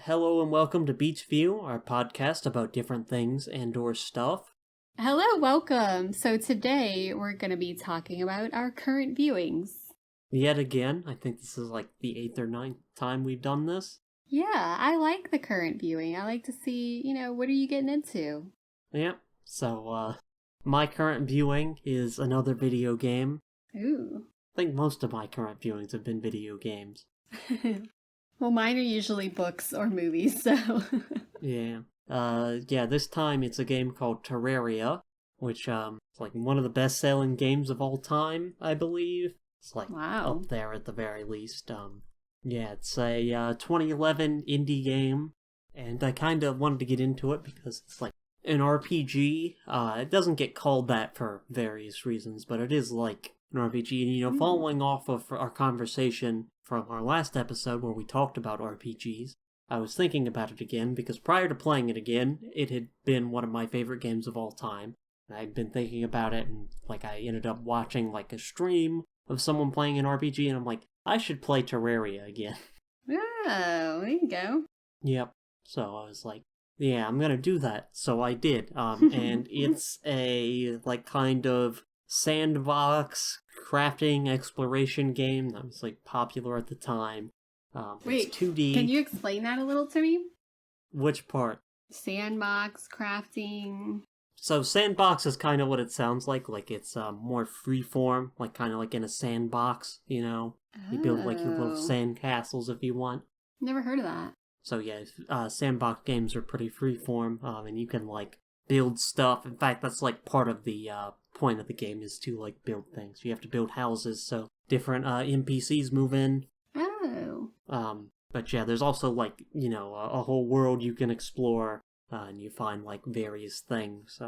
Hello and welcome to Beach View, our podcast about different things and/or stuff. Hello, welcome. So today we're going to be talking about our current viewings. Yet again, I think this is like the 8th or ninth time we've done this. Yeah, I like the current viewing. I like to see, what are you getting into? Yeah, so, my current viewing is another video game. Ooh. I think most of my current viewings have been video games. Well, mine are usually books or movies, so... Yeah. This time it's a game called Terraria, which, is like one of the best-selling games of all time, I believe. It's like Wow. up there at the very least. It's a 2011 indie game, and I kind of wanted to get into it because it's like an RPG. It doesn't get called that for various reasons, but it is like an RPG. And, following off of our conversation from our last episode where we talked about RPGs, I was thinking about it again because prior to playing it again, it had been one of my favorite games of all time. I'd been thinking about it, and I ended up watching like a stream of someone playing an RPG, and I'm like, I should play Terraria again. Oh, there you go. Yep. So I was like, yeah, I'm gonna do that. So I did. And it's a kind of sandbox crafting exploration game that was popular at the time. Wait, it's 2D. Can you explain that a little to me? Which part? Sandbox, crafting... So sandbox is kind of what it sounds like. It's more freeform, kind of like in a sandbox, You build your little sand castles if you want. Never heard of that. So yeah, sandbox games are pretty freeform, and you can build stuff. In fact, that's part of the point of the game is to build things. You have to build houses so different NPCs move in. Oh. But yeah, there's also a whole world you can explore. And you find various things,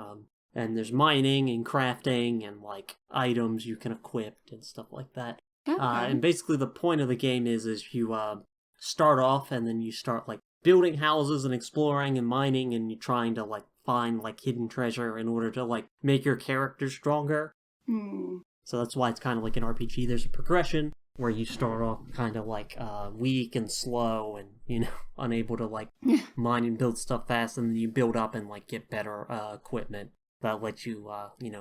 and there's mining and crafting and items you can equip and stuff like that. Okay. And basically the point of the game is you start off and then you start building houses and exploring and mining, and you're trying to find hidden treasure in order to make your character stronger. So that's why it's kind of like an RPG. There's a progression where you start off kind of weak and slow and, unable to mine and build stuff fast, and then you build up and get better equipment that lets you,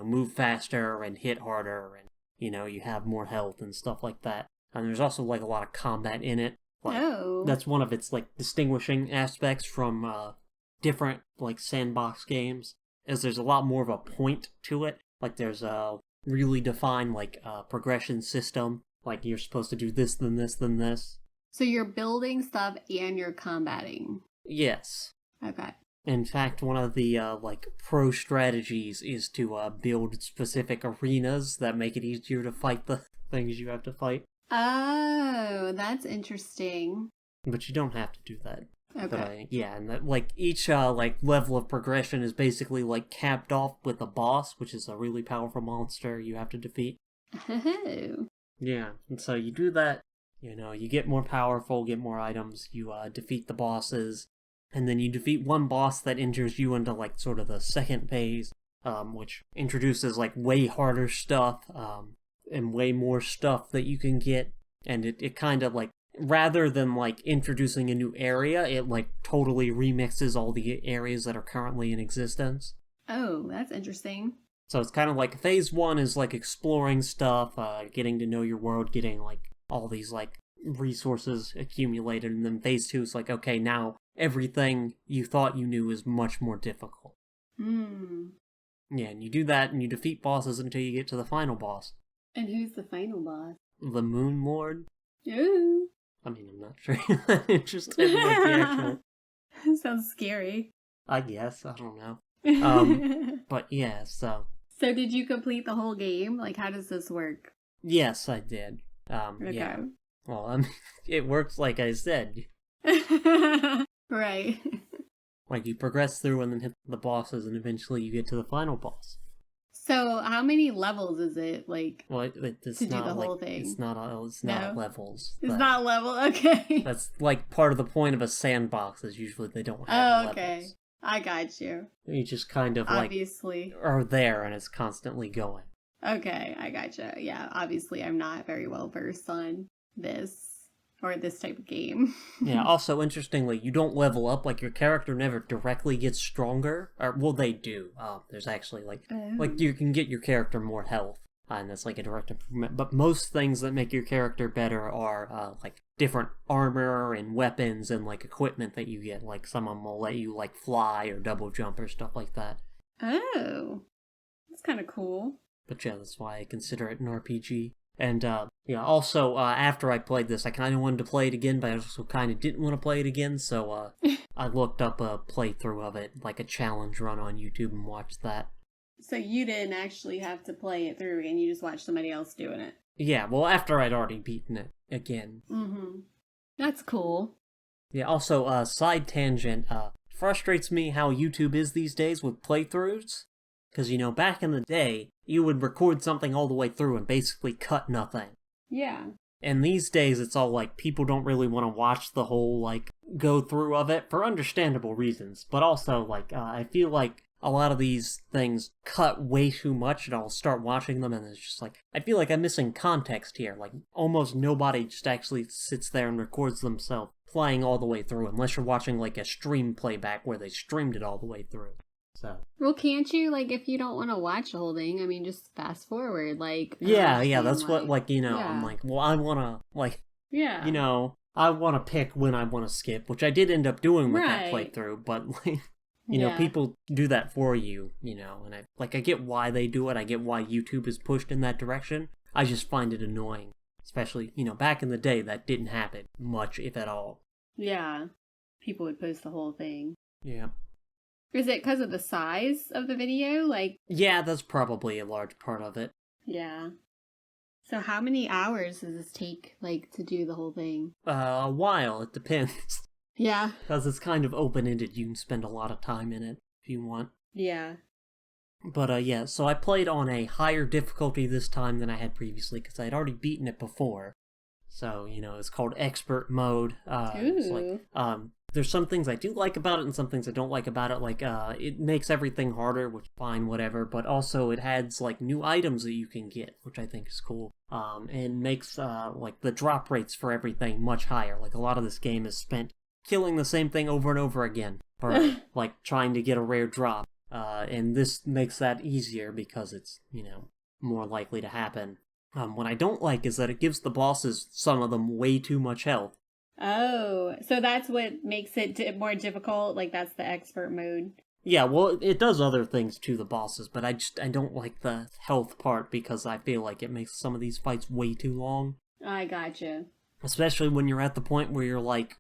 move faster and hit harder, and, you have more health and stuff like that. And there's also a lot of combat in it. That's one of its distinguishing aspects from different sandbox games, is there's a lot more of a point to it. There's a really defined progression system. You're supposed to do this, then this, then this. So you're building stuff and you're combating. Yes. Okay. In fact, one of the pro strategies is to build specific arenas that make it easier to fight the things you have to fight. Oh, that's interesting. But you don't have to do that. Okay. But, and that each level of progression is basically capped off with a boss, which is a really powerful monster you have to defeat. Oh. Yeah, and so you do that, you get more powerful, get more items, you defeat the bosses, and then you defeat one boss that enters you into sort of the second phase, which introduces way harder stuff, and way more stuff that you can get, and it kind of rather than introducing a new area, it totally remixes all the areas that are currently in existence. Oh, that's interesting. So it's kind of phase one is exploring stuff, getting to know your world, getting all these resources accumulated, and then phase two is okay, now everything you thought you knew is much more difficult. Yeah, and you do that and you defeat bosses until you get to the final boss. And who's the final boss? The Moon Lord. Ooh. I mean, I'm not sure you're that interested in the actual... Sounds scary. I guess, I don't know. But yeah, so... So did you complete the whole game? How does this work? Yes, I did. Okay. Yeah. Well, it works like I said. Right. You progress through and then hit the bosses, and eventually you get to the final boss. So how many levels is it? Well, it's to not do the whole thing? It's not levels. It's not level. Okay. That's part of the point of a sandbox. Is usually they don't have levels. Okay. I got you. You just kind of obviously are there, and it's constantly going. Okay, I gotcha. Yeah, obviously I'm not very well versed on this. Or this type of game. Yeah, also, interestingly, you don't level up, like, your character never directly gets stronger. Or, well, they do. There's actually, like, you can get your character more health, and that's, like, a direct improvement. But most things that make your character better are, like, different armor and weapons and, like, equipment that you get. Like, some of them will let you, like, fly or double jump or stuff like that. Oh. That's kind of cool. But yeah, that's why I consider it an RPG. And, yeah, also, after I played this, I kind of wanted to play it again, but I also kind of didn't want to play it again, so, I looked up a playthrough of it, like a challenge run on YouTube, and watched that. So you didn't actually have to play it through again, you just watched somebody else doing it. Yeah, well, after I'd already beaten it again. Mm-hmm. That's cool. Yeah, also, side tangent, frustrates me how YouTube is these days with playthroughs. Because, you know, back in the day, you would record something all the way through and basically cut nothing. Yeah. And these days, it's all like, people don't really want to watch the whole, like, go through of it for understandable reasons. But also, like, I feel like a lot of these things cut way too much, and I'll start watching them, and it's just like, I feel like I'm missing context here. Like, almost nobody just actually sits there and records themselves playing all the way through, unless you're watching, like, a stream playback where they streamed it all the way through. So. Well, can't you, like, if you don't want to watch the whole thing, I mean, just fast forward, like... Yeah, that's like, what, like, you know, yeah. I'm like, well, I want to, like... Yeah. You know, I want to pick when I want to skip, which I did end up doing with that playthrough, but, like, you know, people do that for you, you know, and I get why they do it, I get why YouTube is pushed in that direction, I just find it annoying. Especially, you know, back in the day, that didn't happen much, if at all. Yeah. People would post the whole thing. Yeah. Is it because of the size of the video? Like, yeah, that's probably a large part of it. Yeah. So how many hours does this take, like, to do the whole thing? A while, it depends. Yeah. Because it's kind of open-ended, you can spend a lot of time in it if you want. Yeah. But, yeah, so I played on a higher difficulty this time than I had previously, because I had already beaten it before. So, you know, it's called Expert Mode. It's like, there's some things I do like about it and some things I don't like about it. Like, it makes everything harder, which fine, whatever. But also it adds, like, new items that you can get, which I think is cool. And makes, like, the drop rates for everything much higher. Like, a lot of this game is spent killing the same thing over and over again. Or, like, trying to get a rare drop. And this makes that easier because it's, you know, more likely to happen. What I don't like is that it gives the bosses, some of them, way too much health. Oh, so that's what makes it more difficult? Like, that's the expert mode? Yeah, well, it does other things to the bosses, but I don't like the health part because I feel like it makes some of these fights way too long. I gotcha. Especially when you're at the point where you're like,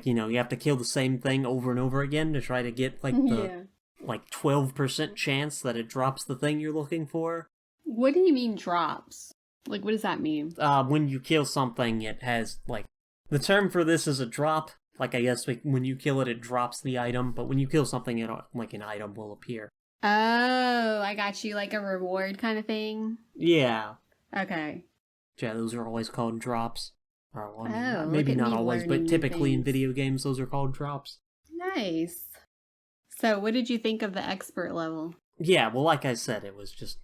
you know, you have to kill the same thing over and over again to try to get, like, the, like, 12% chance that it drops the thing you're looking for. What do you mean drops? Like, what does that mean? When you kill something, it has, like, the term for this is a drop. Like, I guess when you kill it, it drops the item, but when you kill something, like, an item will appear. Oh, I got you, like a reward kind of thing? Yeah. Okay. Yeah, those are always called drops. Or, well, oh, maybe not always, but typically things. in video games, those are called drops. Nice. So, what did you think of the expert level? Yeah, well, like I said, it was just...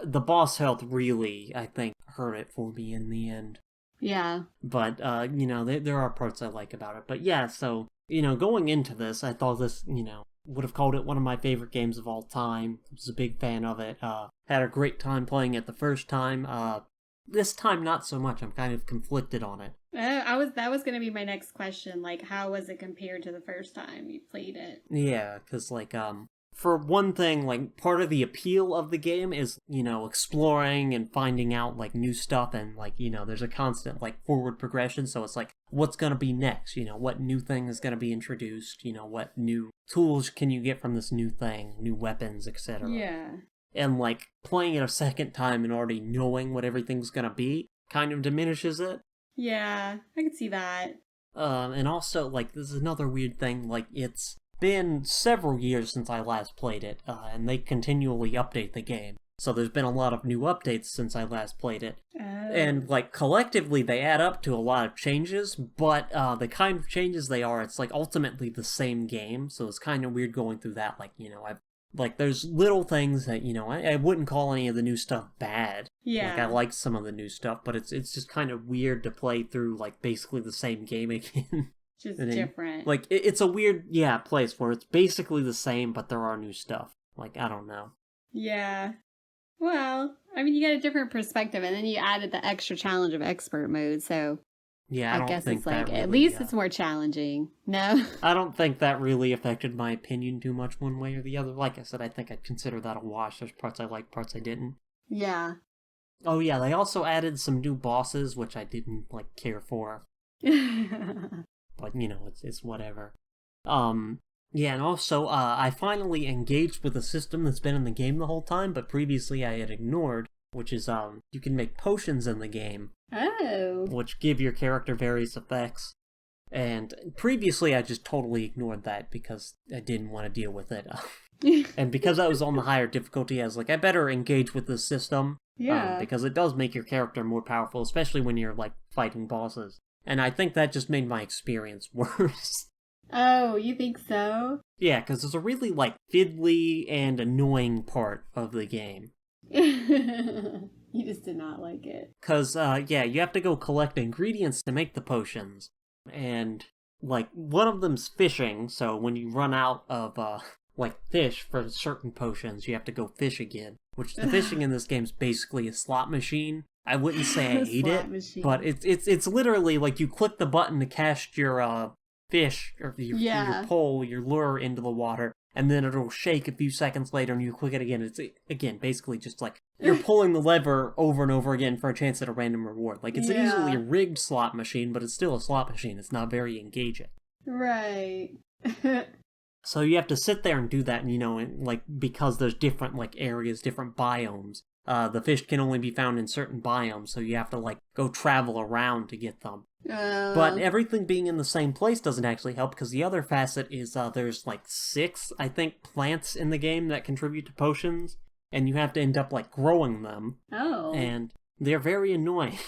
The boss health really, I think, hurt it for me in the end. Yeah. But, you know, there are parts I like about it. But yeah, so, you know, going into this, I thought this, you know, would have called it one of my favorite games of all time. Was a big fan of it. Had a great time playing it the first time. This time, not so much. I'm kind of conflicted on it. That was going to be my next question. Like, how was it compared to the first time you played it? Yeah, because, like, for one thing, like, part of the appeal of the game is, you know, exploring and finding out, like, new stuff, and, like, you know, there's a constant, like, forward progression, so it's like, what's gonna be next? You know, what new thing is gonna be introduced? You know, what new tools can you get from this new thing? New weapons, etc. Yeah. And, like, playing it a second time and already knowing what everything's gonna be kind of diminishes it. Yeah, I can see that. And also, like, this is another weird thing, like, it's been several years since I last played it, and they continually update the game. So there's been a lot of new updates since I last played it. Oh. And, like, collectively they add up to a lot of changes, but the kind of changes they are, it's, like, ultimately the same game, so it's kind of weird going through that. Like, you know, I've Like, there's little things that, I wouldn't call any of the new stuff bad. Yeah. Like, I like some of the new stuff, but it's just kind of weird to play through, like, basically the same game again. Just then, different. Like, it's a weird, place where it's basically the same, but there are new stuff. Like, I don't know. Yeah. Well, I mean, you get a different perspective, and then you added the extra challenge of expert mode, so yeah, I guess think it's like, that really, at least it's more challenging. No? I don't think that really affected my opinion too much one way or the other. Like I said, I think I'd consider that a wash. There's parts I liked, parts I didn't. Yeah. Oh yeah, they also added some new bosses, which I didn't, care for. But, it's whatever. Yeah, and also, I finally engaged with a system that's been in the game the whole time, but previously I had ignored, which is, you can make potions in the game. Oh. Which give your character various effects. And previously I just totally ignored that because I didn't want to deal with it. And because I was on the higher difficulty, I was like, I better engage with this system. Yeah. Because it does make your character more powerful, especially when you're, fighting bosses. And I think that just made my experience worse. Oh, you think so? Yeah, because there's a really, fiddly and annoying part of the game. You just did not like it. Because, you have to go collect ingredients to make the potions. And, one of them's fishing, so when you run out of, fish for certain potions, you have to go fish again. Which, the fishing in this game's basically a slot machine. I wouldn't say I hate it, but it's literally, you click the button to cast your, fish, or your pole, your lure into the water, and then it'll shake a few seconds later and you click it again. It's, again, basically just you're pulling the lever over and over again for a chance at a random reward. It's an easily rigged slot machine, but it's still a slot machine. It's not very engaging. Right. So you have to sit there and do that, and, because there's different, areas, different biomes. The fish can only be found in certain biomes, so you have to, go travel around to get them. But everything being in the same place doesn't actually help, because the other facet is there's 6, I think, plants in the game that contribute to potions, and you have to end up growing them. Oh. And they're very annoying.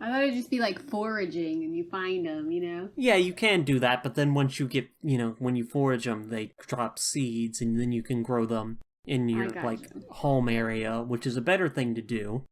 I thought it'd just be foraging and you find them, Yeah, you can do that, but then once you get, when you forage them, they drop seeds, and then you can grow them in your home area, which is a better thing to do.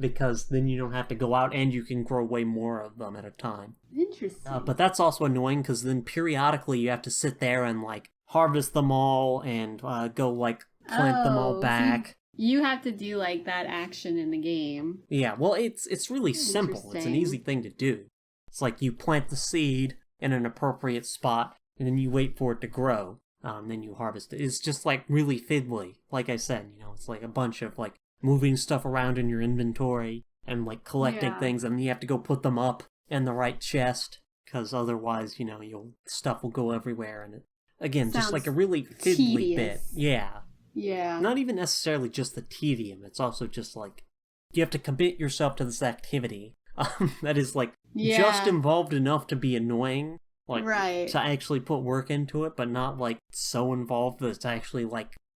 Because then you don't have to go out and you can grow way more of them at a time. Interesting. But that's also annoying because then periodically you have to sit there and harvest them all and go plant them all back. So you have to do that action in the game. Yeah, well it's really simple. It's an easy thing to do. It's you plant the seed in an appropriate spot and then you wait for it to grow. Then you harvest it. It's just really fiddly. Like I said, it's a bunch of moving stuff around in your inventory and collecting things, and you have to go put them up in the right chest because otherwise stuff will go everywhere, and again sounds just a really fiddly tedious. bit. Yeah, not even necessarily just the tedium, it's also just you have to commit yourself to this activity that is just involved enough to be annoying, right, to actually put work into it, but not so involved that it's actually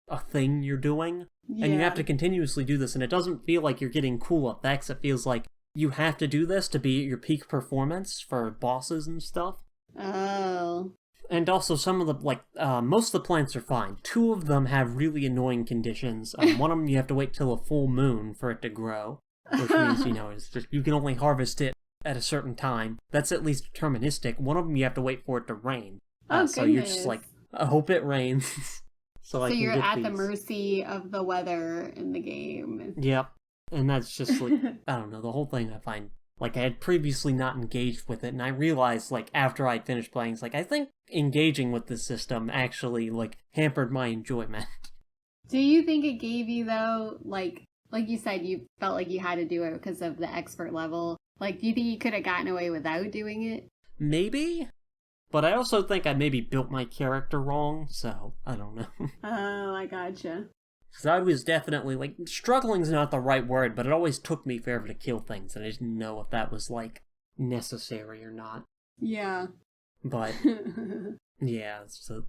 a thing you're doing. Yeah. And you have to continuously do this, and it doesn't feel like you're getting cool effects. It feels like you have to do this to be at your peak performance for bosses and stuff. Oh. And also some of the, most of the plants are fine. 2 of them have really annoying conditions. One of them you have to wait till a full moon for it to grow, which means, it's just, you can only harvest it at a certain time. That's at least deterministic. One of them you have to wait for it to rain. So you're just I hope it rains. So you're at the mercy of the weather in the game. Yep. And that's just I don't know, the whole thing I find, I had previously not engaged with it, and I realized, after I'd finished playing, it's I think engaging with this system actually, hampered my enjoyment. Do you think it gave you, though, like you said, you felt like you had to do it because of the expert level? Do you think you could have gotten away without doing it? Maybe. But I also think I maybe built my character wrong, so I don't know. Oh, I gotcha. Because I was definitely, struggling's not the right word, but it always took me forever to kill things, and I didn't know if that was, necessary or not. Yeah. But, yeah, so,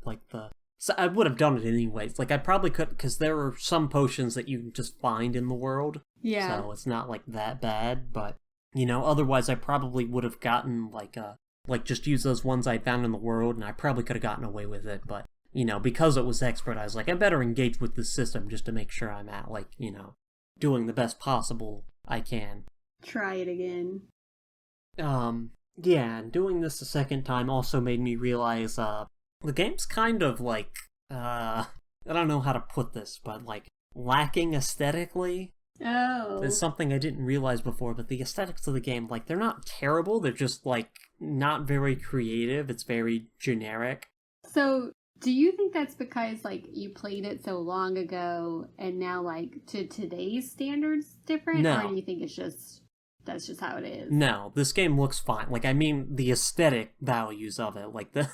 So I would have done it anyways. I probably could, because there are some potions that you can just find in the world. Yeah. So it's not, that bad, but, otherwise I probably would have gotten, just use those ones I found in the world, and I probably could have gotten away with it, but because it was expert, I was like, I better engage with the system just to make sure I'm at, like, doing the best possible I can. Try it again. Yeah, and doing this the second time also made me realize, the game's kind of like, I don't know how to put this, but like, lacking aesthetically. Oh. It's something I didn't realize before, but the aesthetics of the game, like, they're not terrible, they're just, like, not very creative, it's very generic. So, do you think that's because, like, you played it so long ago, and now, like, to today's standards different? No. Or do you think that's just how it is? No, this game looks fine. Like, I mean, the aesthetic values of it, like, the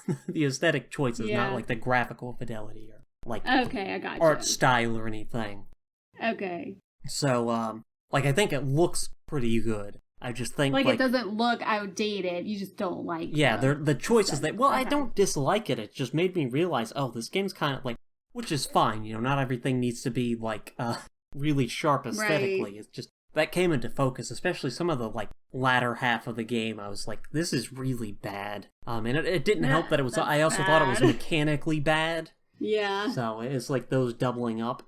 aesthetic choices, not, like, the graphical fidelity, or, like, okay, I gotcha. art style or anything. Okay. So, like, I think it looks pretty good. I just think, like it doesn't look outdated, you just don't like the choices that, okay. I don't dislike it, it just made me realize, oh, this game's kind of, like, which is fine, not everything needs to be, like, really sharp aesthetically, right. It's just, that came into focus, especially some of the, like, latter half of the game. I was like, this is really bad. And it didn't help that it was, I also thought it was mechanically bad. Yeah. So it's like those doubling up.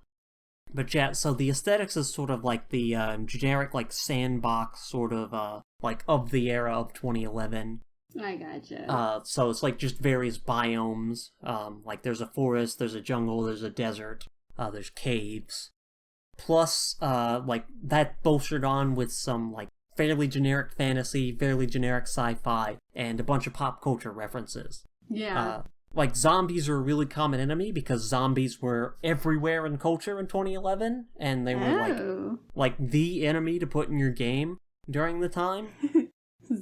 But yeah, so the aesthetics is sort of like the generic, like, sandbox sort of, like, of the era of 2011. I gotcha. So it's like just various biomes. Like, there's a forest, there's a jungle, there's a desert, there's caves. Plus, like, that bolstered on with some, like, fairly generic fantasy, fairly generic sci-fi, and a bunch of pop culture references. Yeah. Like, zombies are a really common enemy because zombies were everywhere in culture in 2011, and they were, like, the enemy to put in your game during the time.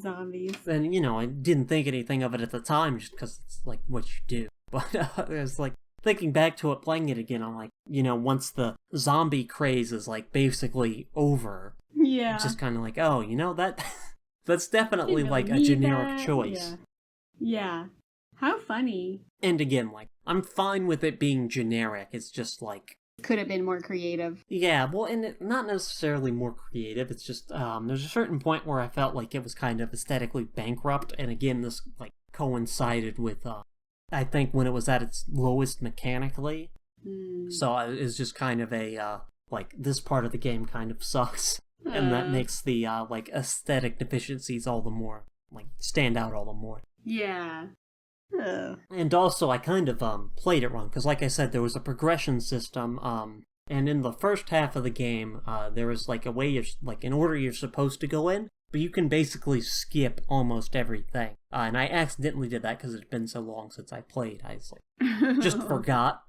Zombies. And, I didn't think anything of it at the time just because it's, like, what you do. But it was, like, thinking back to it, playing it again, I'm like, once the zombie craze is, like, basically over, yeah, it's just kind of like, oh, that's definitely, like, a generic choice. Yeah. How funny. And again, like, I'm fine with it being generic, it's just, like... Could have been more creative. Yeah, well, and not necessarily more creative, it's just, there's a certain point where I felt like it was kind of aesthetically bankrupt, and again, this, like, coincided with, I think when it was at its lowest mechanically. So it's just kind of a, like, this part of the game kind of sucks. And that makes the, like, aesthetic deficiencies all the more, like, stand out all the more. Yeah. And also, I kind of, played it wrong, because like I said, there was a progression system, and in the first half of the game, there was, like, a way, like, an order you're supposed to go in, but you can basically skip almost everything. And I accidentally did that because it's been so long since I played. I was like, just forgot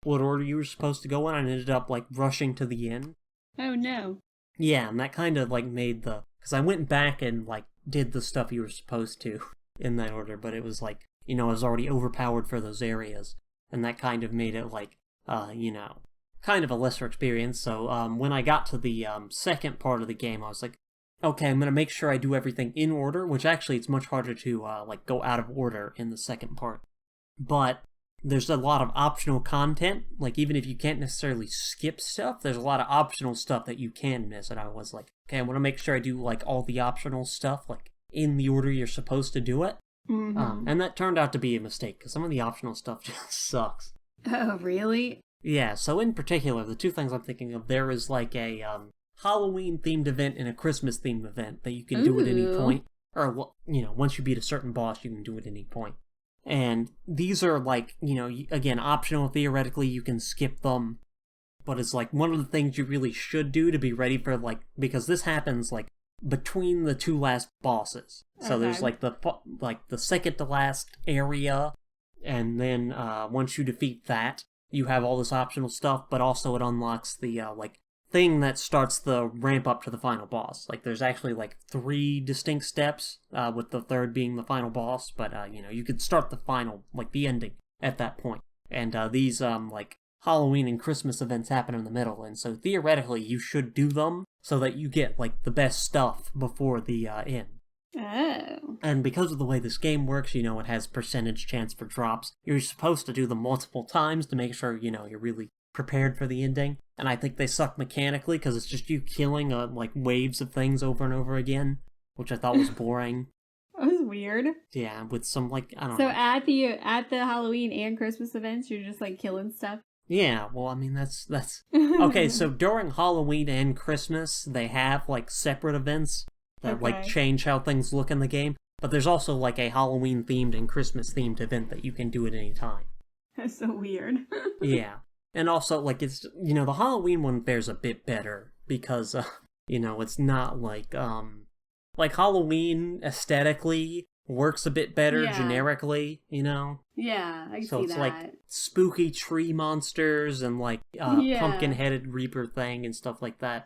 what order you were supposed to go in, and ended up, like, rushing to the end. Oh no. Yeah, and that kind of, like, made because I went back and, like, did the stuff you were supposed to in that order, but it was, like, I was already overpowered for those areas, and that kind of made it, like, kind of a lesser experience. So, when I got to the, second part of the game, I was like, okay, I'm gonna make sure I do everything in order, which actually it's much harder to, like, go out of order in the second part. But there's a lot of optional content, like, even if you can't necessarily skip stuff, there's a lot of optional stuff that you can miss, and I was like, okay, I want to make sure I do, like, all the optional stuff, like, in the order you're supposed to do it. Mm-hmm. And that turned out to be a mistake, because some of the optional stuff just sucks. Oh, really? Yeah, so in particular, the two things I'm thinking of, there is, like, a, Halloween-themed event and a Christmas-themed event that you can do at any point. Or, once you beat a certain boss, you can do it at any point. And these are, like, again, optional. Theoretically, you can skip them. But it's, like, one of the things you really should do to be ready for, like, because this happens, like, between the two last bosses. So there's, like, the second to last area, and then, once you defeat that, you have all this optional stuff, but also it unlocks the, like, thing that starts the ramp up to the final boss. Like, there's actually, like, 3 distinct steps, with the third being the final boss, but, you could start the final, like, the ending at that point. And, these, like, Halloween and Christmas events happen in the middle, and so theoretically you should do them so that you get, like, the best stuff before the, end. Oh. And because of the way this game works, it has percentage chance for drops. You're supposed to do them multiple times to make sure, you're really prepared for the ending. And I think they suck mechanically because it's just you killing, like, waves of things over and over again, which I thought was boring. That was weird. Yeah, with some like I don't So know. at the Halloween and Christmas events, you're just like killing stuff. Yeah, well, I mean that's okay. So during Halloween and Christmas, they have like separate events that like Okay. change how things look in the game. But there's also like a Halloween themed and Christmas themed event that you can do at any time. That's so weird. Yeah, and also like it's the Halloween one fares a bit better because it's not like Halloween aesthetically works a bit better Yeah. generically. Yeah, I So see it's that. like spooky tree monsters and like Yeah. pumpkin-headed reaper thing and stuff like that,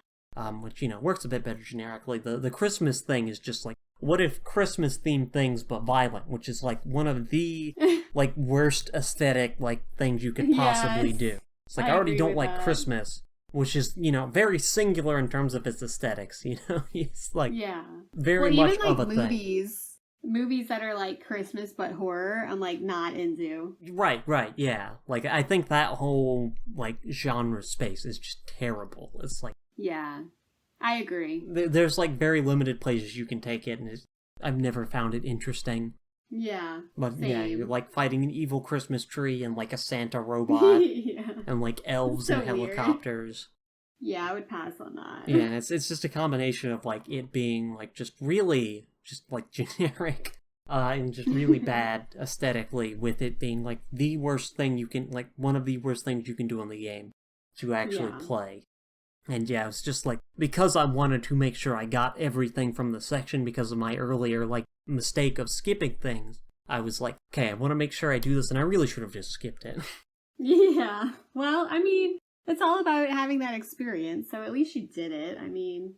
which works a bit better generically. The Christmas thing is just like, what if Christmas themed things but violent, which is like one of the like worst aesthetic like things you could possibly Yes, do. It's like I I already agree don't with like that. Christmas, which is very singular in terms of its aesthetics. It's like Yeah. very Well, much even of like a thing. movies that are like Christmas but horror, I'm like not into. Right, yeah. Like I think that whole like genre space is just terrible. It's like Yeah, I agree. there's like very limited places you can take it, and I've never found it interesting. Yeah, But same. yeah, you're like fighting an evil Christmas tree and like a Santa robot Yeah, and like elves So and weird. helicopters. yeah, I would pass on that. Yeah, and it's just a combination of like it being like just really just like generic and just really bad aesthetically, with it being like the worst thing you can like one of the worst things you can do in the game to actually Yeah. play. And yeah, it's just like because I wanted to make sure I got everything from the section because of my earlier like mistake of skipping things. I was like, okay, I want to make sure I do this, and I really should have just skipped it. Yeah. Well, I mean, it's all about having that experience. So at least you did it. I mean,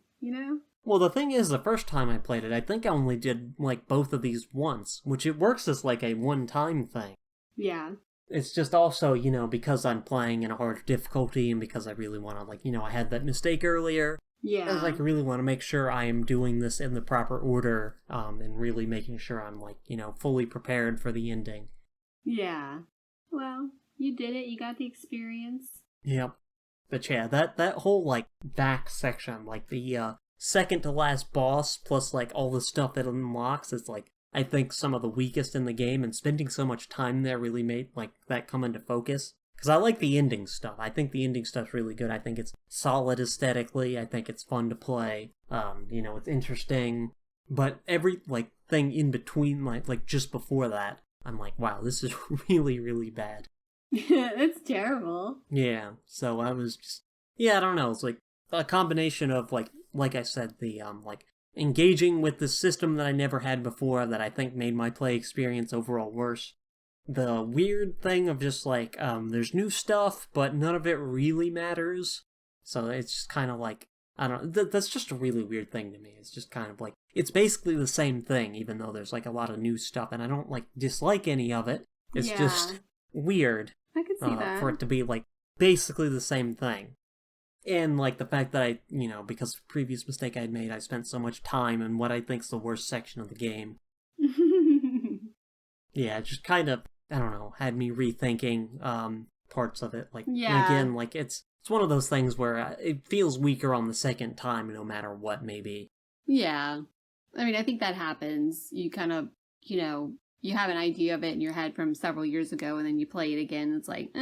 Well, the thing is, the first time I played it, I think I only did like both of these once, which it works as like a one-time thing. Yeah. It's just also, because I'm playing in a harder difficulty and because I really want to, like, I had that mistake earlier. Yeah. I was like, really want to make sure I am doing this in the proper order, and really making sure I'm, like, fully prepared for the ending. Yeah. Well, you did it. You got the experience. Yep. But yeah, that whole, like, back section, like, the second to last boss, plus, like, all the stuff it unlocks is, like, I think some of the weakest in the game, and spending so much time there really made, like, that come into focus. Because I like the ending stuff. I think the ending stuff's really good. I think it's solid aesthetically. I think it's fun to play. It's interesting. But every, like, thing in between, like just before that, I'm like, wow, this is really, really bad. That's terrible. Yeah, so I was just... Yeah, I don't know. It's, like, a combination of, like I said, the, like, engaging with the system that I never had before that I think made my play experience overall worse. The weird thing of just like, there's new stuff, but none of it really matters. So it's just kind of like, I don't know, that's just a really weird thing to me. It's just kind of like, it's basically the same thing, even though there's like a lot of new stuff, and I don't like dislike any of it. It's Yeah. just weird I could see that. for it to be like basically the same thing. And, like, the fact that I, because of a previous mistake I'd made, I spent so much time in what I think's the worst section of the game. Yeah, it just kind of, I don't know, had me rethinking parts of it. Like, Yeah. again, like, it's one of those things where it feels weaker on the second time, no matter what, maybe. Yeah. I mean, I think that happens. You kind of, you have an idea of it in your head from several years ago, and then you play it again. And it's like,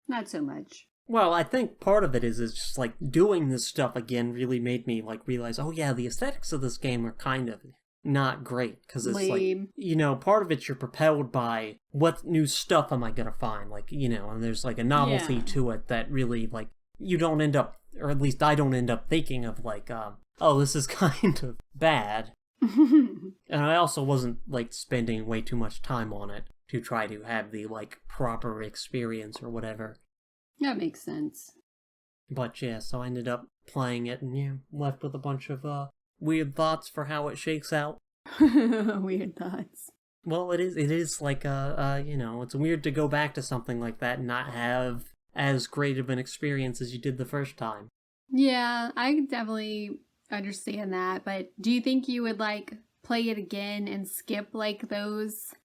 not so much. Well, I think part of it is just, like, doing this stuff again really made me, like, realize, oh yeah, the aesthetics of this game are kind of not great, because it's Lame. like, part of it you're propelled by what new stuff am I gonna find, like, and there's, like, a novelty Yeah. to it that really, like, you don't end up, or at least I don't end up thinking of, like, oh, this is kind of bad. And I also wasn't, like, spending way too much time on it to try to have the, like, proper experience or whatever. That makes sense. But yeah, so I ended up playing it and yeah, left with a bunch of weird thoughts for how it shakes out. Weird thoughts. Well, it is like it's weird to go back to something like that and not have as great of an experience as you did the first time. Yeah, I could definitely understand that. But do you think you would like play it again and skip like those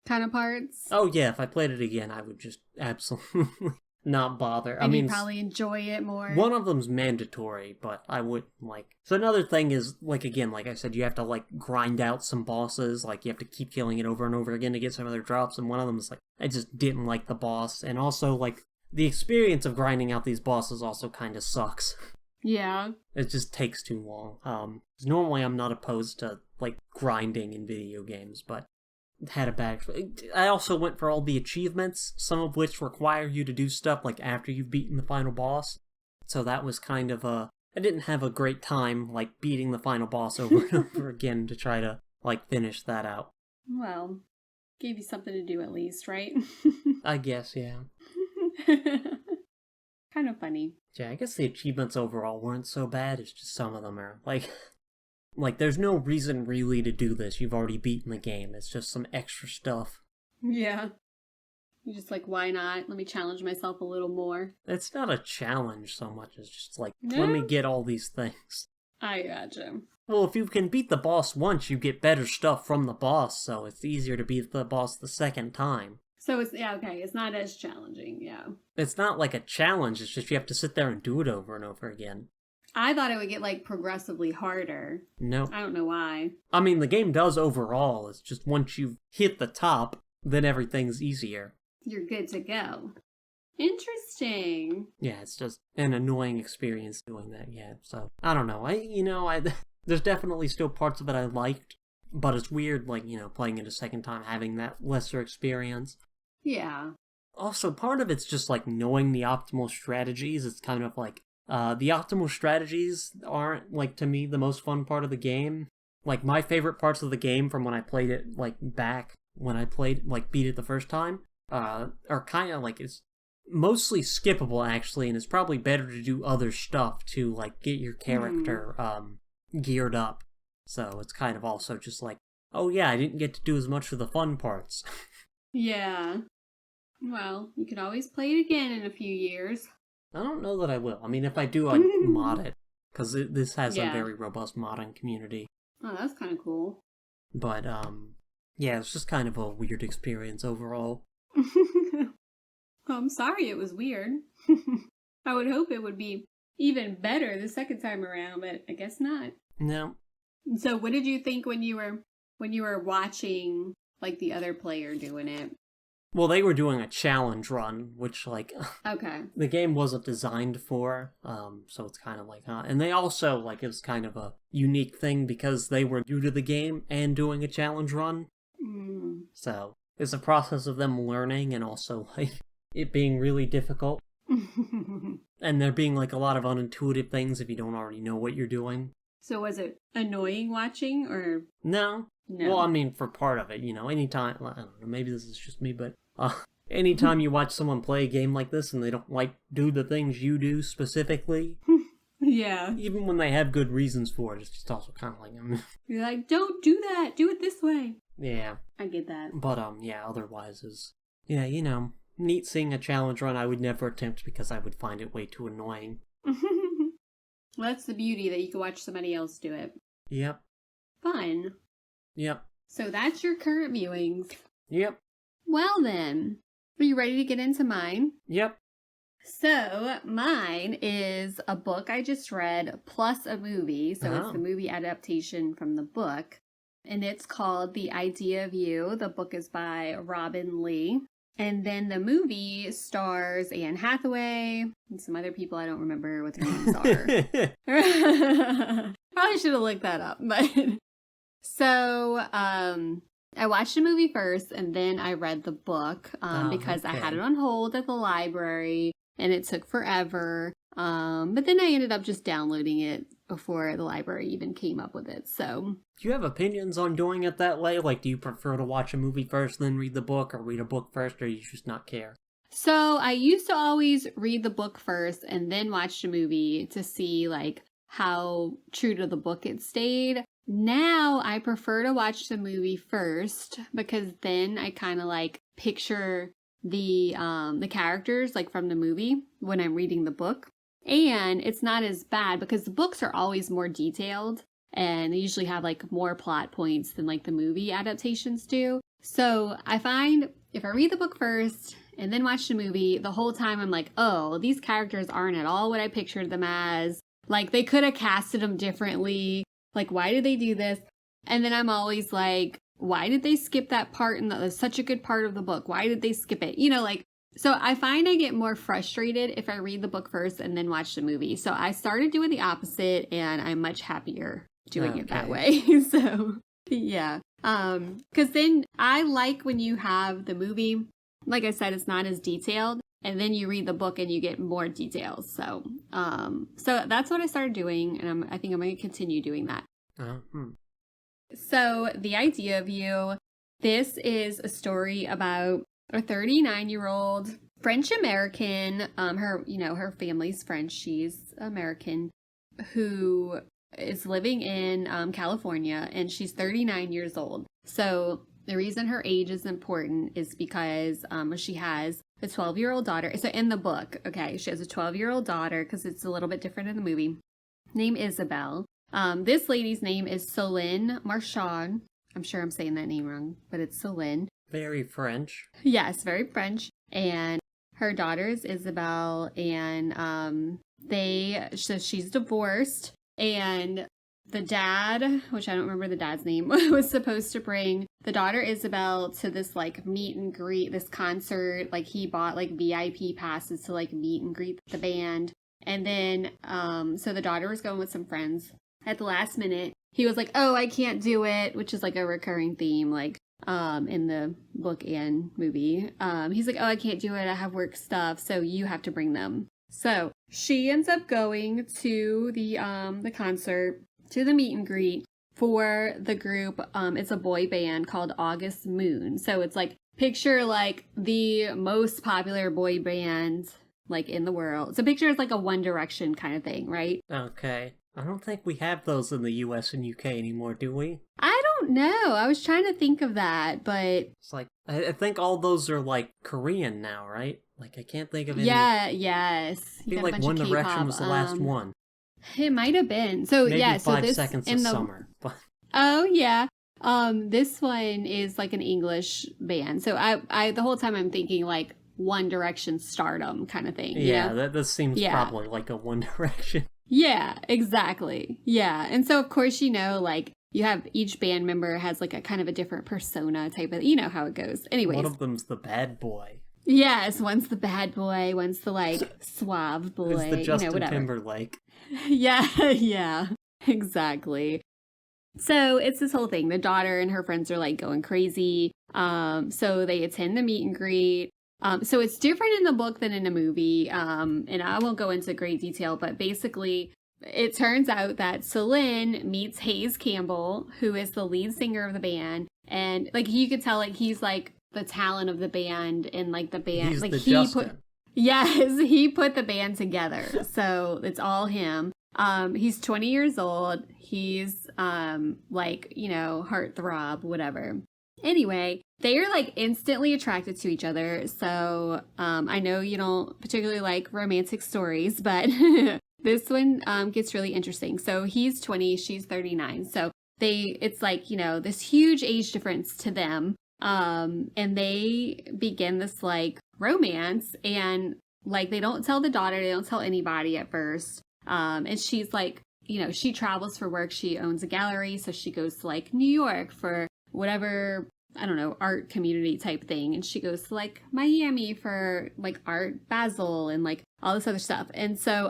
kind of parts? Oh yeah, if I played it again, I would just absolutely not bother. I And mean, you'd probably enjoy it more. one of them's mandatory, but I wouldn't like. So another thing is, like, again, like I said, you have to like grind out some bosses. Like, you have to keep killing it over and over again to get some other drops. And one of them is like, I just didn't like the boss, and also like the experience of grinding out these bosses also kind of sucks. Yeah. It just takes too long. 'Cause normally I'm not opposed to like grinding in video games, but had a bad. I also went for all the achievements, some of which require you to do stuff like after you've beaten the final boss. So that was kind of a. I didn't have a great time like beating the final boss over and over again to try to like finish that out. Well, gave you something to do at least, right? I guess, yeah. Kind of funny. Yeah, I guess the achievements overall weren't so bad. It's just some of them are like there's no reason really to do this. You've already beaten the game. It's just some extra stuff. Yeah. You're just like, why not? Let me challenge myself a little more. It's not a challenge so much as just like, No? let me get all these things. I gotcha. Well, if you can beat the boss once, you get better stuff from the boss, so it's easier to beat the boss the second time. So it's, yeah, okay, it's not as challenging, yeah. It's not like a challenge, it's just you have to sit there and do it over and over again. I thought it would get, like, progressively harder. No. I don't know why. I mean, the game does overall, it's just once you've hit the top, then everything's easier. You're good to go. Interesting. Yeah, it's just an annoying experience doing that, yeah. So, I don't know. I there's definitely still parts of it I liked, but it's weird, like, playing it a second time, having that lesser experience. Yeah. Also, part of it's just, like, knowing the optimal strategies. It's kind of like, the optimal strategies aren't, like, to me, the most fun part of the game. Like, my favorite parts of the game from when I played it, like, back when I played, like, beat it the first time, are kind of, like, it's mostly skippable, actually, and it's probably better to do other stuff to, like, get your character, geared up. So it's kind of also just like, oh yeah, I didn't get to do as much of the fun parts. Yeah. Well, you could always play it again in a few years. I don't know that I will. I mean, if I do, I'd mod it, because this has Yeah. a very robust modding community. Oh, that's kind of cool. But, yeah, it's just kind of a weird experience overall. Well, I'm sorry it was weird. I would hope it would be even better the second time around, but I guess not. No. So what did you think when you were watching like the other player doing it? Well, they were doing a challenge run, which, like, Okay. the game wasn't designed for, so it's kind of like, and they also, like, it was kind of a unique thing because they were new to the game and doing a challenge run. Mm. So, it's a process of them learning and also, like, it being really difficult. And there being, like, a lot of unintuitive things if you don't already know what you're doing. So was it annoying watching or No. no? Well, I mean, for part of it, anytime, well, I don't know, maybe this is just me, but, anytime you watch someone play a game like this and they don't, like, do the things you do specifically, Yeah. even when they have good reasons for it, it's just also kind of like, You're like, don't do that. Do it this way. yeah. I get that. But, yeah, otherwise is, yeah, neat seeing a challenge run I would never attempt because I would find it way too annoying. Well, that's the beauty that you can watch somebody else do it. Yep. Fun. Yep. So that's your current viewings. Yep. Well then, are you ready to get into mine? Yep. So mine is a book I just read plus a movie. So it's Oh. the movie adaptation from the book. And it's called The Idea of You. The book is by Robin Lee. And then the movie stars Anne Hathaway and some other people I don't remember what their names are. Probably should have looked that up. But so I watched the movie first and then I read the book because I had okay. it on hold at the library and it took forever. But then I ended up just downloading it before the library even came up with it. So Do you have opinions on doing it that way? Like, do you prefer to watch a movie first, then read the book, or read a book first, or you just not care? So I used to always read the book first and then watch the movie to see like how true to the book it stayed. Now I prefer to watch the movie first because then I kind of like picture the characters like from the movie when I'm reading the book. And it's not as bad because the books are always more detailed and they usually have like more plot points than like the movie adaptations do. So I find if I read the book first and then watched the movie, the whole time I'm like, oh, these characters aren't at all what I pictured them as. Like, they could have casted them differently. Like, why did they do this? And then I'm always like, why did they skip that part in such a good part of the book? Why did they skip it? You know, like, so I find I get more frustrated if I read the book first and then watch the movie. So I started doing the opposite, and I'm much happier doing it that way. So, yeah. Because then I like when you have the movie, like I said, it's not as detailed, and then you read the book and you get more details. So, so that's what I started doing, and I think I'm going to continue doing that. So the Idea of You, this is a story about a 39-year-old French American. Her family's French. She's American, who is living in California, and she's 39 years old. So the reason her age is important is because she has a 12-year-old daughter. So in the book, okay, she has a 12-year-old daughter, because it's a little bit different in the movie, named Isabel. This lady's name is Céline Marchand. I'm sure I'm saying that name wrong, but it's Céline. Very French. Yes, very French. And her daughter is Isabel, and so she's divorced, and the dad, which I don't remember the dad's name, was supposed to bring the daughter Isabel to this like meet and greet, this concert. Like, he bought like VIP passes to like meet and greet the band. And then, so the daughter was going with some friends. At the last minute, he was like, oh, I can't do it, which is like a recurring theme, like, in the book and movie. He's like, oh, I can't do it. I have work stuff. So you have to bring them. So she ends up going to the concert, to the meet and greet for the group. It's a boy band called August Moon. So it's like, picture like the most popular boy band like in the world. So picture it's like a One Direction kind of thing, right? Okay. I don't think we have those in the US and UK anymore, do we? I don't know. I was trying to think of that, but it's like, I think all those are like Korean now, right? Like, I can't think of any. Yeah, yes. I feel like One Direction was the last one. It might have been. So maybe yeah, so 5 this Seconds of Summer. But oh yeah. This one is like an English band. So I the whole time I'm thinking like One Direction stardom kind of thing. Yeah, that seems probably like a One Direction. Yeah, exactly. Yeah. And so of course, like you have each band member has like a kind of a different persona type of, you know how it goes. Anyways. One of them's the bad boy. Yes, one's the bad boy, one's the like suave boy. Who's the Justin whatever. Timberlake. Yeah, exactly. So it's this whole thing. The daughter and her friends are like going crazy. So they attend the meet and greet. So it's different in the book than in the movie. And I won't go into great detail, but basically it turns out that Céline meets Hayes Campbell, who is the lead singer of the band. And like you could tell like he's like the talent of the band, and like the band, he's like the he Justin. he put the band together. So it's all him. He's 20 years old. He's like, heartthrob, whatever. Anyway, they are like instantly attracted to each other. So I know you don't particularly like romantic stories, but this one gets really interesting. So he's 20, she's 39. So it's like, this huge age difference to them. And they begin this like romance, and like they don't tell the daughter, they don't tell anybody at first. And she's like, she travels for work. She owns a gallery. So she goes to like New York for whatever, I don't know, art community type thing. And she goes to like Miami for like Art Basel and like all this other stuff. And so,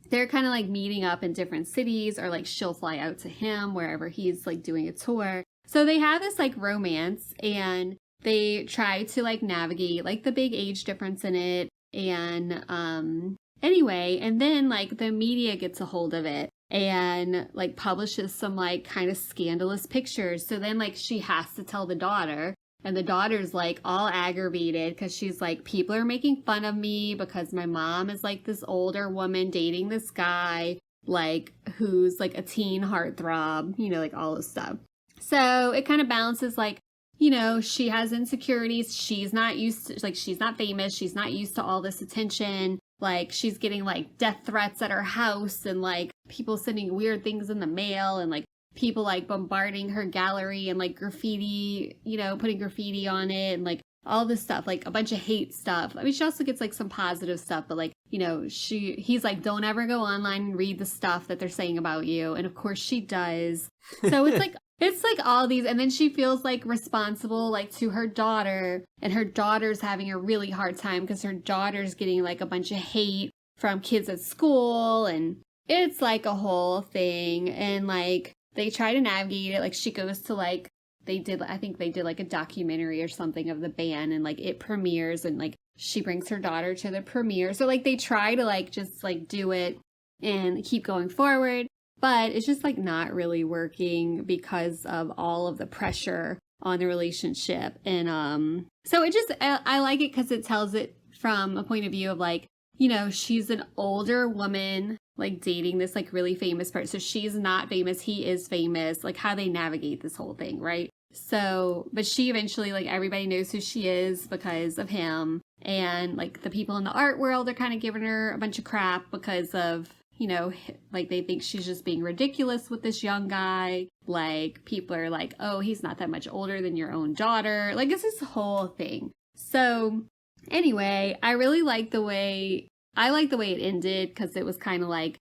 they're kind of like meeting up in different cities, or like she'll fly out to him wherever he's like doing a tour. So they have this like romance, and they try to like navigate like the big age difference in it. And anyway, and then like the media gets a hold of it and like publishes some like kind of scandalous pictures. So then like she has to tell the daughter, and the daughter's like all aggravated because she's like, people are making fun of me because my mom is like this older woman dating this guy, like who's like a teen heartthrob, like all this stuff. So it kind of balances like, she has insecurities. She's not used to, like, she's not famous. She's not used to all this attention. Like, she's getting like death threats at her house, and like people sending weird things in the mail, and like people like bombarding her gallery and like graffiti, putting graffiti on it, and like all this stuff, like a bunch of hate stuff. I mean, she also gets like some positive stuff, but like, you know, he's like, don't ever go online and read the stuff that they're saying about you. And of course she does. So it's like all these, and then she feels like responsible, like to her daughter, and her daughter's having a really hard time because her daughter's getting like a bunch of hate from kids at school, and it's like a whole thing. And like, they try to navigate it. Like, she goes to like, I think they did like a documentary or something of the band, and like it premieres, and like she brings her daughter to the premiere. So like they try to like just like do it and keep going forward, but it's just like not really working because of all of the pressure on the relationship. And so it just, I like it because it tells it from a point of view of like, you know, she's an older woman like dating this like really famous person. So she's not famous, he is famous, like how they navigate this whole thing, right? So, but she eventually, like, everybody knows who she is because of him. And like the people in the art world are kind of giving her a bunch of crap because of, you know, like they think she's just being ridiculous with this young guy. Like, people are like, oh, he's not that much older than your own daughter. Like, it's this whole thing. So anyway, I really like the way it ended, because it was kind of like,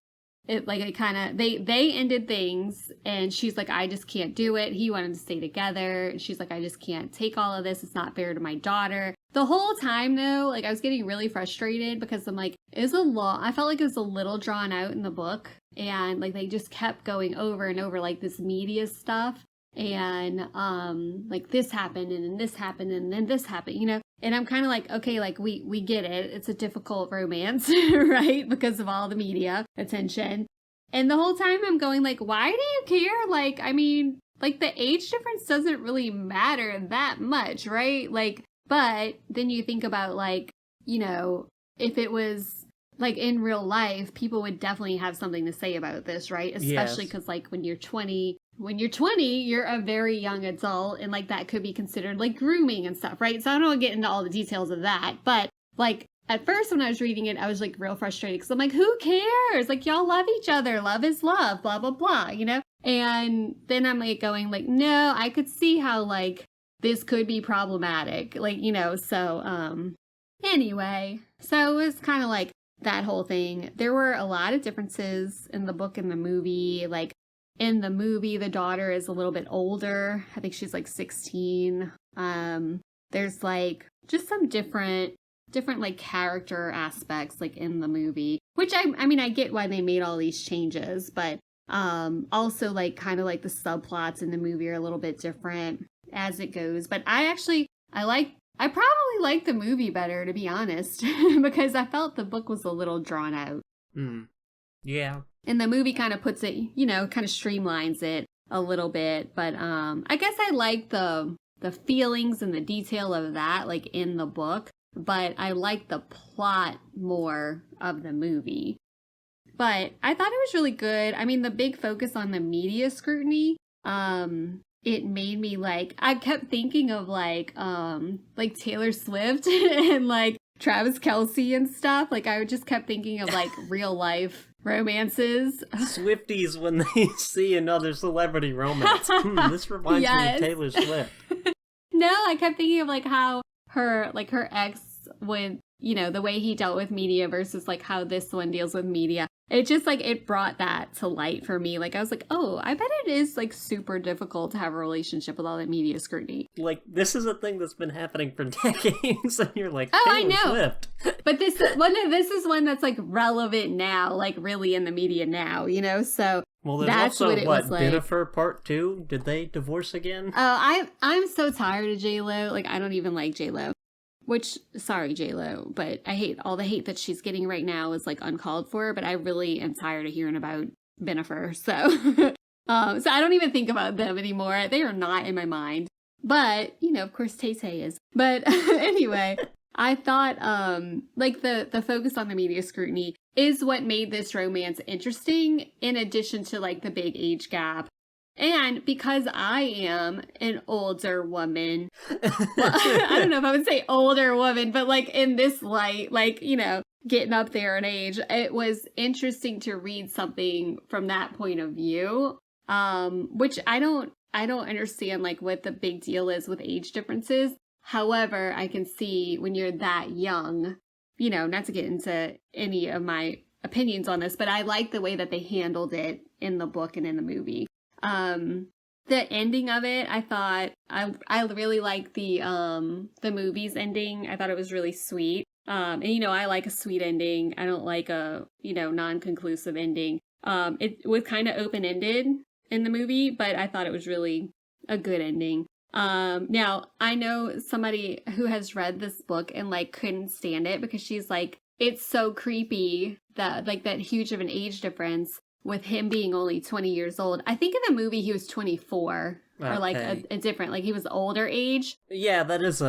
they ended things, and she's like, I just can't do it. He wanted to stay together. And she's like, I just can't take all of this. It's not fair to my daughter. The whole time, though, like, I was getting really frustrated because I'm like, I felt like it was a little drawn out in the book. And like, they just kept going over and over like this media stuff. And like this happened, and then this happened, and then this happened, you know? And I'm kind of like, okay, like we get it. It's a difficult romance, right? Because of all the media attention. And the whole time I'm going like, why do you care? Like, I mean, like the age difference doesn't really matter that much, right? Like, but then you think about like, you know, if it was like in real life, people would definitely have something to say about this, right? Especially because like when you're 20, you're a very young adult, and like that could be considered like grooming and stuff, right? So I don't want to get into all the details of that, but like at first when I was reading it, I was like real frustrated because I'm like, who cares? Like, y'all love each other. Love is love, blah, blah, blah, you know? And then I'm like going like, no, I could see how like this could be problematic, like, you know? So anyway, so it was kind of like that whole thing. There were a lot of differences in the book and the movie. Like, in the movie, the daughter is a little bit older. I think she's like 16. There's like just some different like character aspects like in the movie, which I mean, I get why they made all these changes, but also like kind of like the subplots in the movie are a little bit different as it goes. But I probably like the movie better, to be honest, because I felt the book was a little drawn out. Yeah. And the movie kind of puts it, you know, kind of streamlines it a little bit. But I guess I like the feelings and the detail of that, like in the book. But I like the plot more of the movie. But I thought it was really good. I mean, the big focus on the media scrutiny, it made me like, I kept thinking of like Taylor Swift and like Travis Kelce and stuff. Like, I just kept thinking of like real life romances. Swifties, when they see another celebrity romance. This reminds me of Taylor Swift. No, I kept thinking of like how her ex would, you know, the way he dealt with media versus like how this one deals with media. It just like, it brought that to light for me. Like, I was like, oh, I bet it is like super difficult to have a relationship with all that media scrutiny. Like, this is a thing that's been happening for decades, and you're like, oh, Taylor I know. Swift. But this is one that's like relevant now, like really in the media now, you know? So well, there's that's also, what it was like. Bennifer Part 2? Did they divorce again? Oh, I'm so tired of J-Lo. Like, I don't even like J-Lo. Which, sorry, J-Lo, but I hate all the hate that she's getting right now is like uncalled for, but I really am tired of hearing about Bennifer. So, so I don't even think about them anymore. They are not in my mind. But, you know, of course, Tay-Tay is. But anyway, I thought like the focus on the media scrutiny is what made this romance interesting, in addition to like the big age gap. And because I am an older woman, well, I don't know if I would say older woman, but like in this light, like, you know, getting up there in age, it was interesting to read something from that point of view, which I don't understand like what the big deal is with age differences. However, I can see when you're that young, you know, not to get into any of my opinions on this, but I like the way that they handled it in the book and in the movie. The ending of it, I thought I really liked the movie's ending. I thought it was really sweet. And you know, I like a sweet ending. I don't like a, you know, non-conclusive ending. It was kind of open-ended in the movie, but I thought it was really a good ending. Now I know somebody who has read this book and like couldn't stand it because she's like, it's so creepy that like that huge of an age difference with him being only 20 years old. I think in the movie he was 24 or like a different, like he was older age. Yeah, that's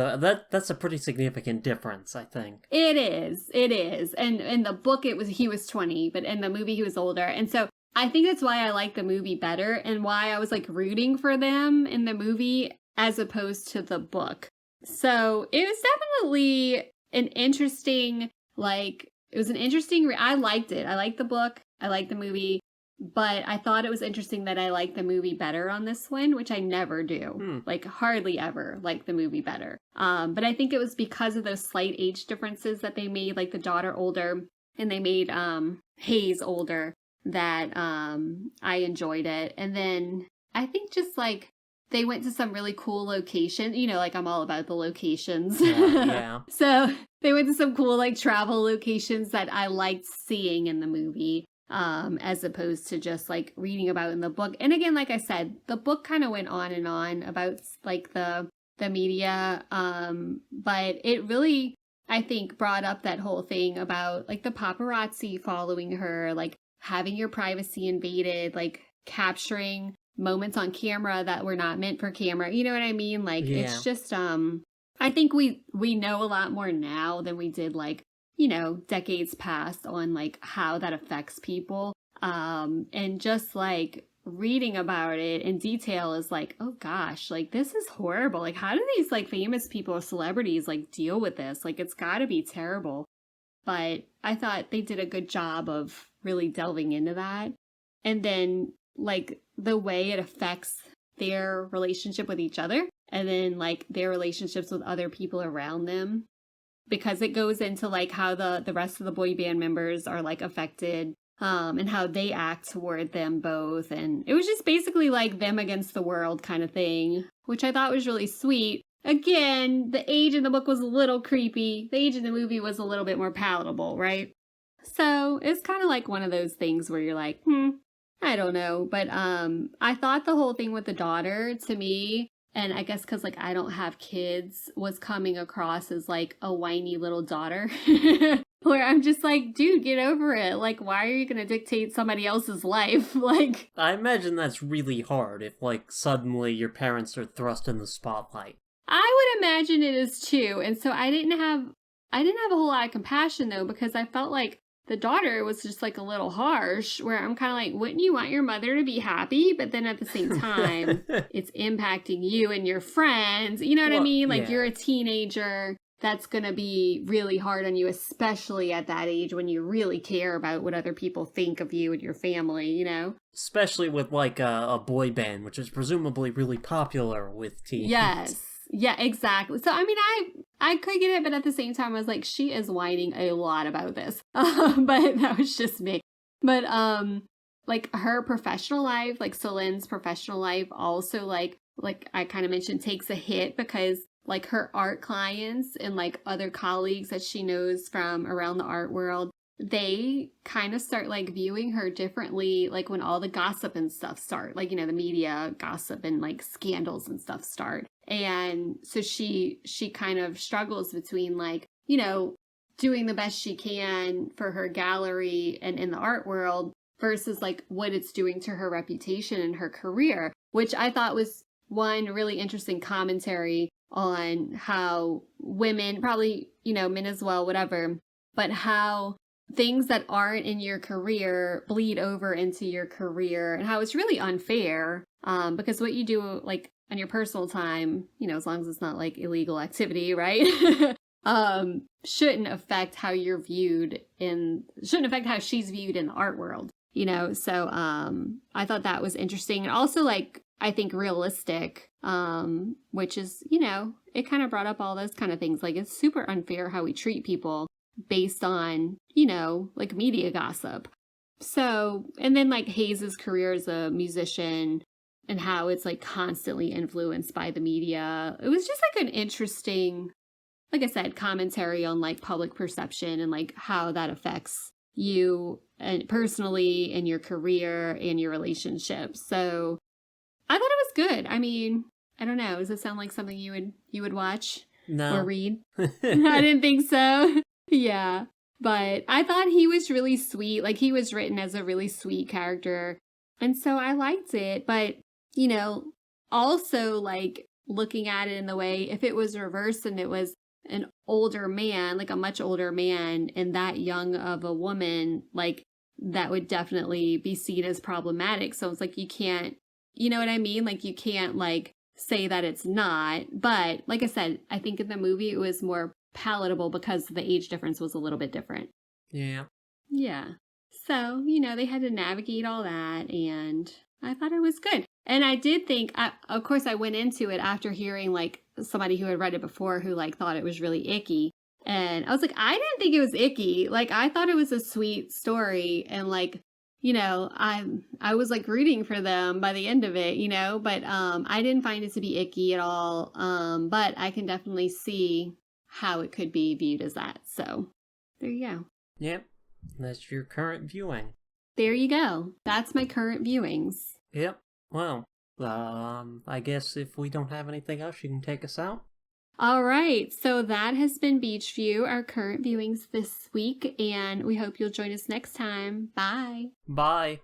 a pretty significant difference, I think. It is. And in the book he was 20, but in the movie he was older. And so I think that's why I like the movie better and why I was like rooting for them in the movie as opposed to the book. So it was definitely an interesting, I liked it. I liked the book. I liked the movie. But I thought it was interesting that I liked the movie better on this one, which I never do. Like, hardly ever like the movie better. But I think it was because of those slight age differences that they made, like the daughter older, and they made Hayes older, that I enjoyed it. And then I think just, like, they went to some really cool locations. You know, like, I'm all about the locations. Yeah. So they went to some cool, like, travel locations that I liked seeing in the movie. As opposed to just like reading about in the book. And again, like I said, the book kind of went on and on about like the media. But it really, I think, brought up that whole thing about like the paparazzi following her, like having your privacy invaded, like capturing moments on camera that were not meant for camera. You know what I mean? Like, It's just, I think we know a lot more now than we did like, you know, decades past on like how that affects people. And just like reading about it in detail is like, oh gosh, like this is horrible. Like, how do these like famous people or celebrities like deal with this? Like, it's gotta be terrible. But I thought they did a good job of really delving into that. And then like the way it affects their relationship with each other and then like their relationships with other people around them. Because it goes into like how the rest of the boy band members are like affected, and how they act toward them both. And it was just basically like them against the world kind of thing, which I thought was really sweet. Again, the age in the book was a little creepy. The age in the movie was a little bit more palatable, right? So it's kind of like one of those things where you're like, I don't know. But I thought the whole thing with the daughter, to me, and I guess because, like, I don't have kids, was coming across as, like, a whiny little daughter. Where I'm just like, dude, get over it. Like, why are you going to dictate somebody else's life? Like, I imagine that's really hard if, like, suddenly your parents are thrust in the spotlight. I would imagine it is, too. And so I didn't have a whole lot of compassion, though, because I felt like the daughter was just like a little harsh, where I'm kind of like, wouldn't you want your mother to be happy? But then at the same time, it's impacting you and your friends. You know what I mean? Like, you're a teenager. That's going to be really hard on you, especially at that age when you really care about what other people think of you and your family, you know? Especially with like a boy band, which is presumably really popular with teens. Yes. Yeah, exactly. So, I mean, I could get it, but at the same time, I was like, she is whining a lot about this. But that was just me. But, like, her professional life, like, Celine's professional life also, like I kind of mentioned, takes a hit because, like, her art clients and, like, other colleagues that she knows from around the art world, they kind of start, like, viewing her differently, like, when all the gossip and stuff start. Like, you know, the media gossip and, like, scandals and stuff start. And so she kind of struggles between, like, you know, doing the best she can for her gallery and in the art world versus, like, what it's doing to her reputation and her career, which I thought was one really interesting commentary on how women, probably, you know, men as well, whatever, but how things that aren't in your career bleed over into your career and how it's really unfair, because what you do, like, on your personal time, you know, as long as it's not like illegal activity, right? Shouldn't affect how you're viewed shouldn't affect how she's viewed in the art world, you know? So, I thought that was interesting. And also, like, I think, realistic, which is, it kind of brought up all those kind of things. Like, it's super unfair how we treat people based on, like media gossip. So, and then like Hayes's career as a musician and how it's like constantly influenced by the media. It was just like an interesting, like I said, commentary on like public perception and like how that affects you and personally and your career and your relationships. So I thought it was good. I mean, I don't know. Does it sound like something you would watch or read? I didn't think so. Yeah. But I thought he was really sweet. Like, he was written as a really sweet character. And so I liked it. But, also, like, looking at it in the way, if it was reversed and it was an older man, like a much older man, and that young of a woman, like, that would definitely be seen as problematic. So it's like, you can't, you know what I mean? Like, you can't, like, say that it's not. But, like I said, I think in the movie it was more palatable because the age difference was a little bit different. Yeah. Yeah. So, they had to navigate all that, and I thought it was good. And I did think, of course, I went into it after hearing, like, somebody who had read it before who, like, thought it was really icky. And I was like, I didn't think it was icky. Like, I thought it was a sweet story. And, like, I was, like, rooting for them by the end of it, But I didn't find it to be icky at all. But I can definitely see how it could be viewed as that. So there you go. Yep. That's your current viewing. There you go. That's my current viewings. Yep. Well, I guess if we don't have anything else, you can take us out. All right. So that has been Beach View, our current viewings this week, and we hope you'll join us next time. Bye. Bye.